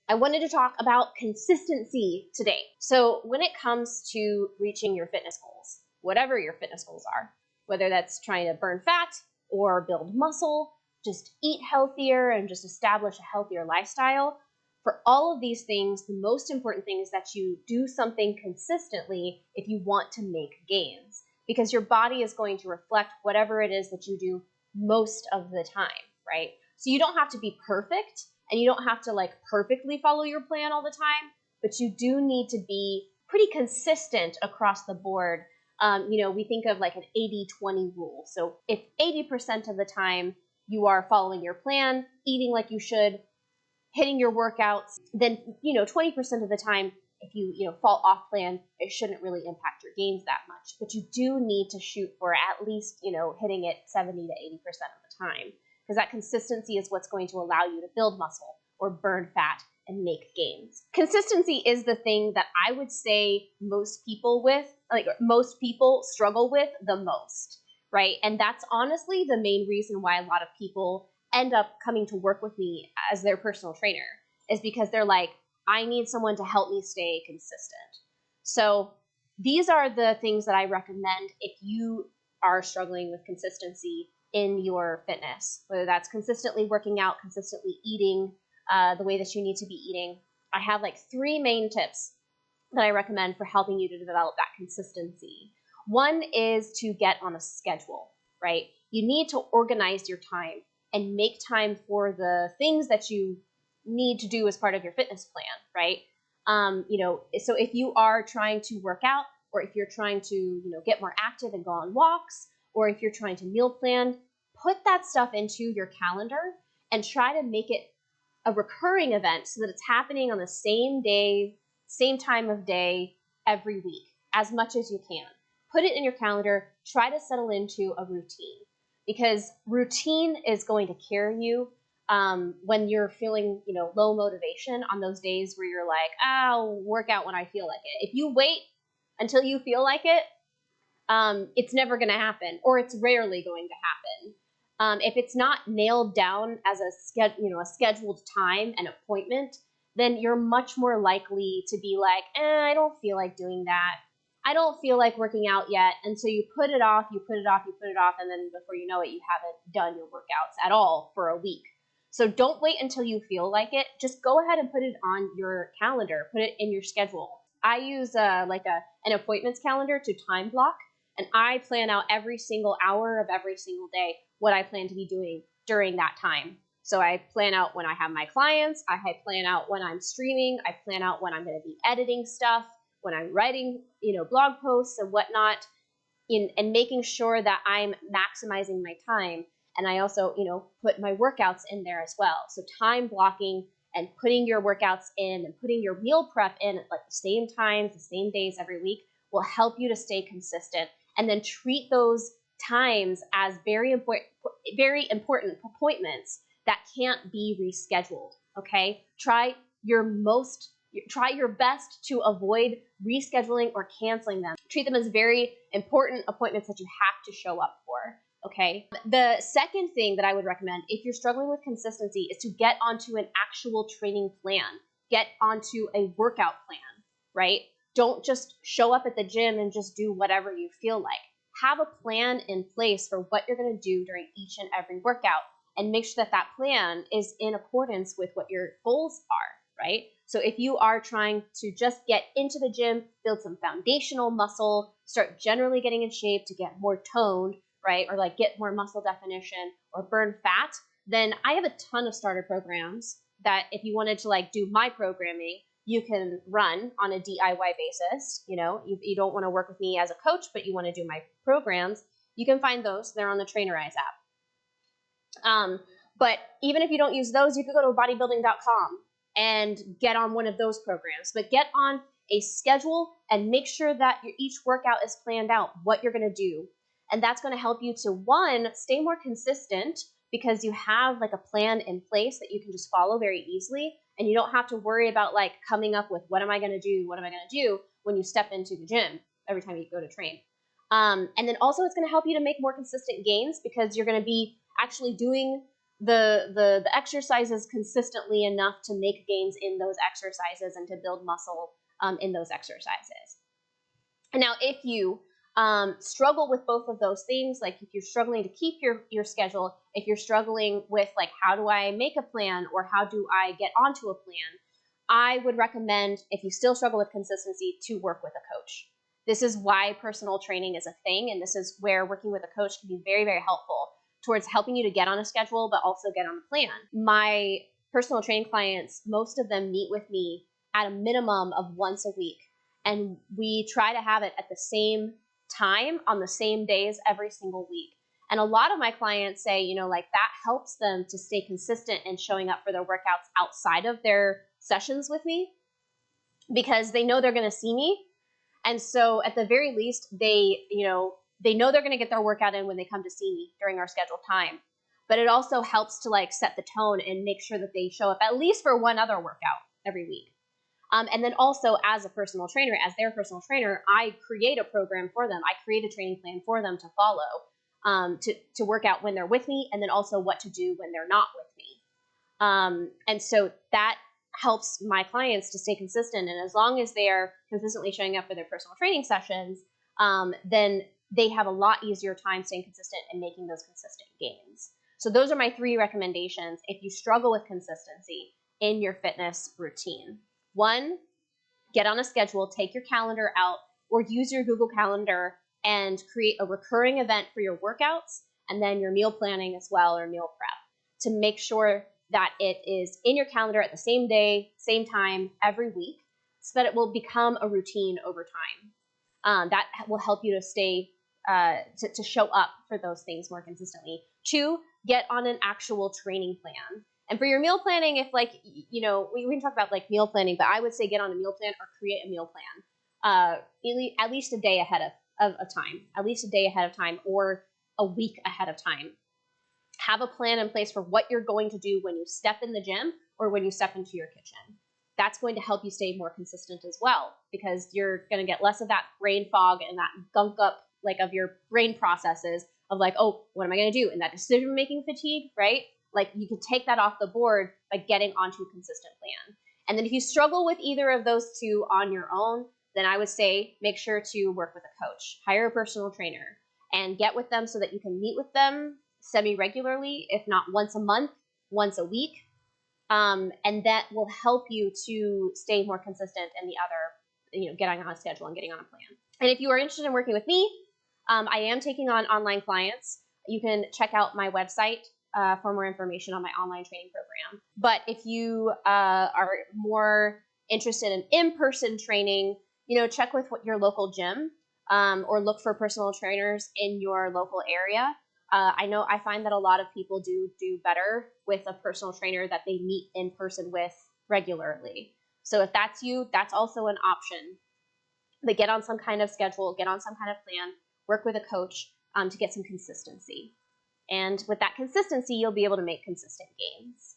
I wanted to talk about consistency today. So when it comes to reaching your fitness goals, whatever your fitness goals are, whether that's trying to burn fat or build muscle, just eat healthier and just establish a healthier lifestyle, for all of these things, the most important thing is that you do something consistently if you want to make gains, because your body is going to reflect whatever it is that you do most of the time, right? So you don't have to be perfect and you don't have to like perfectly follow your plan all the time, but you do need to be pretty consistent across the board. We think of like an 80-20 rule. So if 80% of the time you are following your plan, eating like you should, hitting your workouts, then 20% of the time, if you fall off plan, it shouldn't really impact your gains that much. But you do need to shoot for at least hitting it 70 to 80% of the time, because that consistency is what's going to allow you to build muscle or burn fat and make gains. Consistency is the thing that I would say most people struggle with the most, right? And that's honestly the main reason why a lot of people end up coming to work with me as their personal trainer, is because they're like, I need someone to help me stay consistent. So these are the things that I recommend if you are struggling with consistency in your fitness, whether that's consistently working out, consistently eating the way that you need to be eating. I have like 3 main tips that I recommend for helping you to develop that consistency. One is to get on a schedule, right? You need to organize your time and make time for the things that you need to do as part of your fitness plan, right? So if you are trying to work out, or if you're trying to, get more active and go on walks, or if you're trying to meal plan, put that stuff into your calendar and try to make it a recurring event so that it's happening on the same day, same time of day every week, as much as you can. Put it in your calendar, try to settle into a routine, because routine is going to carry you when you're feeling, low motivation on those days where you're like, I'll work out when I feel like it. If you wait until you feel like it, it's never going to happen, or it's rarely going to happen. If it's not nailed down as a scheduled time and appointment, then you're much more likely to be like, I don't feel like doing that. I don't feel like working out yet. And so you put it off, and then before you know it, you haven't done your workouts at all for a week. So don't wait until you feel like it. Just go ahead and put it on your calendar. Put it in your schedule. I use an appointments calendar to time block, and I plan out every single hour of every single day what I plan to be doing during that time. So I plan out when I have my clients. I plan out when I'm streaming. I plan out when I'm going to be editing stuff, when I'm writing, blog posts and whatnot, and making sure that I'm maximizing my time. And I also, put my workouts in there as well. So time blocking and putting your workouts in and putting your meal prep in at like the same times, the same days every week will help you to stay consistent. And then treat those times as very important appointments that can't be rescheduled. Okay? Try your best to avoid rescheduling or canceling them. Treat them as very important appointments that you have to show up for. Okay. The second thing that I would recommend if you're struggling with consistency is to get onto an actual training plan. Get onto a workout plan, right? Don't just show up at the gym and just do whatever you feel like. Have a plan in place for what you're going to do during each and every workout, and make sure that that plan is in accordance with what your goals are, right? So if you are trying to just get into the gym, build some foundational muscle, start generally getting in shape to get more toned, right? Or like get more muscle definition or burn fat, then I have a ton of starter programs that if you wanted to like do my programming, you can run on a DIY basis. You don't want to work with me as a coach, but you want to do my programs, you can find those. They're on the Trainerize app. But even if you don't use those, you could go to bodybuilding.com and get on one of those programs. But get on a schedule and make sure that each workout is planned out, what you're going to do. And that's going to help you to, one, stay more consistent, because you have like a plan in place that you can just follow very easily. And you don't have to worry about like coming up with what am I going to do when you step into the gym every time you go to train. And then also it's going to help you to make more consistent gains, because you're going to be actually doing the exercises consistently enough to make gains in those exercises and to build muscle in those exercises. And now if you struggle with both of those things, like if you're struggling to keep your schedule, if you're struggling with like, how do I make a plan or how do I get onto a plan, I would recommend, if you still struggle with consistency, to work with a coach. This is why personal training is a thing, and this is where working with a coach can be very, very helpful towards helping you to get on a schedule, but also get on a plan. My personal training clients, most of them meet with me at a minimum of once a week, and we try to have it at the same time on the same days every single week. And a lot of my clients say, you know, like that helps them to stay consistent in showing up for their workouts outside of their sessions with me, because they know they're going to see me. And so at the very least, they know they're going to get their workout in when they come to see me during our scheduled time. But it also helps to like set the tone and make sure that they show up at least for one other workout every week. And then also as a personal trainer, as their personal trainer, I create a program for them. I create a training plan for them to follow, to work out when they're with me, and then also what to do when they're not with me. And so that helps my clients to stay consistent. And as long as they are consistently showing up for their personal training sessions, then they have a lot easier time staying consistent and making those consistent gains. So those are my 3 recommendations if you struggle with consistency in your fitness routine. 1, get on a schedule, take your calendar out, or use your Google Calendar and create a recurring event for your workouts, and then your meal planning as well, or meal prep, to make sure that it is in your calendar at the same day, same time, every week, so that it will become a routine over time. That will help you to stay, to show up for those things more consistently. 2, get on an actual training plan. And for your meal planning, if like, you know, we can talk about like meal planning, but I would say get on a meal plan or create a meal plan at least a day ahead of time, at least a day ahead of time, or a week ahead of time. Have a plan in place for what you're going to do when you step in the gym or when you step into your kitchen. That's going to help you stay more consistent as well, because you're going to get less of that brain fog and that gunk up like of your brain processes of like, oh, what am I going to do? And that decision making fatigue, right? Like you can take that off the board by getting onto a consistent plan. And then if you struggle with either of those 2 on your own, then I would say make sure to work with a coach, hire a personal trainer, and get with them so that you can meet with them semi-regularly, if not once a month, once a week. And that will help you to stay more consistent in the other, getting on a schedule and getting on a plan. And if you are interested in working with me, I am taking on online clients. You can check out my website for more information on my online training program. But if you are more interested in in-person training, check with your local gym or look for personal trainers in your local area. I find that a lot of people do better with a personal trainer that they meet in person with regularly. So if that's you, that's also an option. But get on some kind of schedule, get on some kind of plan, work with a coach to get some consistency. And with that consistency, you'll be able to make consistent gains.